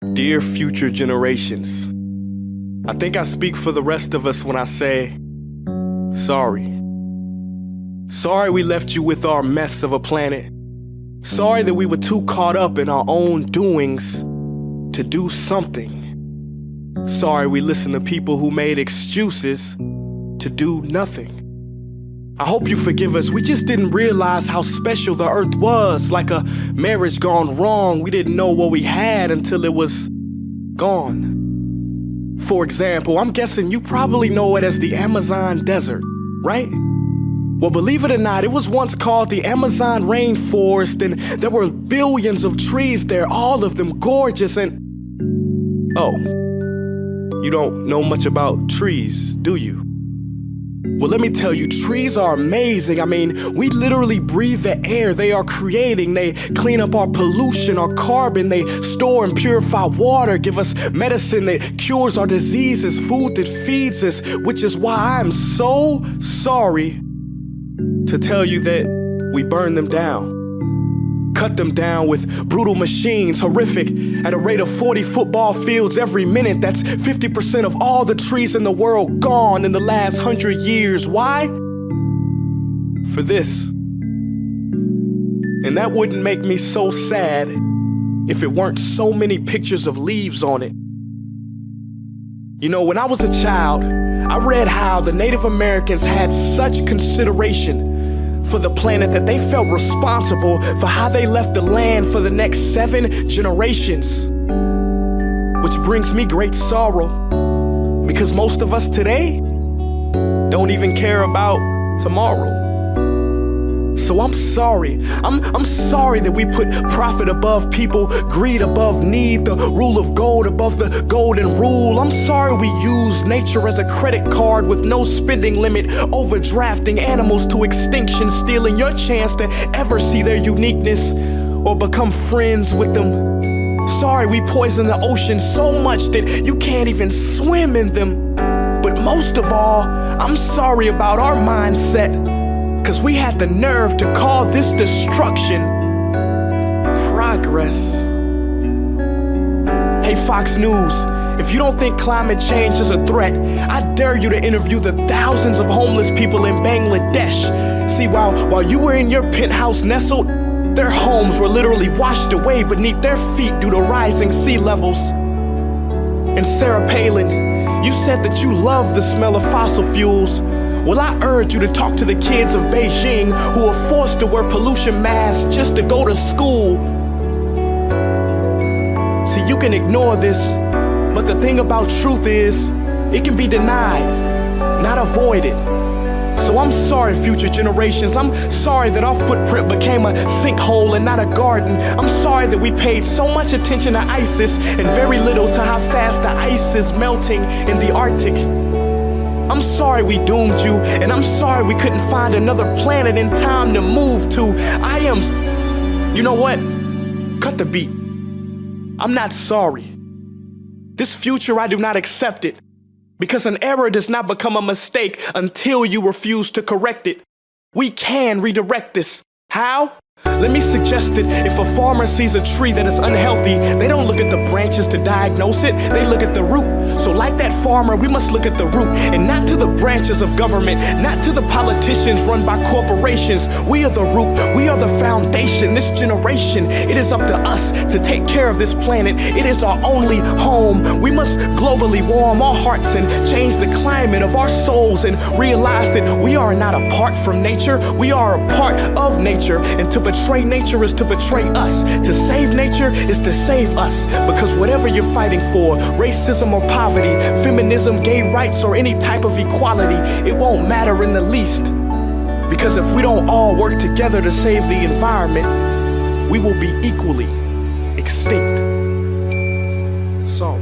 Dear future generations, I think I speak for the rest of us when I say, sorry. Sorry we left you with our mess of a planet. Sorry that we were too caught up in our own doings to do something. Sorry we listened to people who made excuses to do nothing. I hope you forgive us. We just didn't realize how special the earth was. Like a marriage gone wrong, we didn't know what we had until it was gone. For example, I'm guessing you probably know it as the Amazon desert, right? Well, believe it or not, it was once called the Amazon rainforest, and there were billions of trees there, all of them gorgeous. And oh, you don't know much about trees, do you? Well, let me tell you, trees are amazing. I mean, we literally breathe the air they are creating. They clean up our pollution, our carbon. They store and purify water, give us medicine that cures our diseases, food that feeds us, which is why I'm so sorry to tell you that we burn them down. Cut them down with brutal machines, horrific, at a rate of 40 football fields every minute. That's 50% of all the trees in the world gone in the last 100 years. Why? For this. And that wouldn't make me so sad if it weren't so many pictures of leaves on it. You know, when I was a child, I read how the Native Americans had such consideration for the planet that they felt responsible for how they left the land for the next 7 generations. Which brings me great sorrow, because most of us today don't even care about tomorrow. So I'm sorry. I'm sorry that we put profit above people, greed above need, the rule of gold above the golden rule. I'm sorry we use nature as a credit card with no spending limit, overdrafting animals to extinction, stealing your chance to ever see their uniqueness or become friends with them. Sorry we poison the ocean so much that you can't even swim in them. But most of all, I'm sorry about our mindset, 'cause we had the nerve to call this destruction progress. Hey Fox News, if you don't think climate change is a threat, I dare you to interview the thousands of homeless people in Bangladesh. See, while you were in your penthouse nestled, their homes were literally washed away beneath their feet due to rising sea levels. And Sarah Palin, you said that you love the smell of fossil fuels. Well, I urge you to talk to the kids of Beijing who are forced to wear pollution masks just to go to school. See, you can ignore this, but the thing about truth is, it can be denied, not avoided. So I'm sorry, future generations. I'm sorry that our footprint became a sinkhole and not a garden. I'm sorry that we paid so much attention to ISIS and very little to how fast the ice is melting in the Arctic. I'm sorry we doomed you, and I'm sorry we couldn't find another planet in time to move to. You know what? Cut the beat. I'm not sorry. This future, I do not accept it, because an error does not become a mistake until you refuse to correct it. We can redirect this. How? Let me suggest that if a farmer sees a tree that is unhealthy, they don't look at the branches to diagnose it, they look at the root. So like that farmer, we must look at the root, and not to the branches of government, not to the politicians run by corporations. We are the root, we are the foundation. This generation, it is up to us to take care of this planet. It is our only home. We must globally warm our hearts and change the climate of our souls and realize that we are not apart from nature, we are a part of nature. And to betray nature is to betray us. To save nature is to save us. Because whatever you're fighting for, racism or poverty, feminism, gay rights, or any type of equality, it won't matter in the least. Because if we don't all work together to save the environment, we will be equally extinct. Sorry.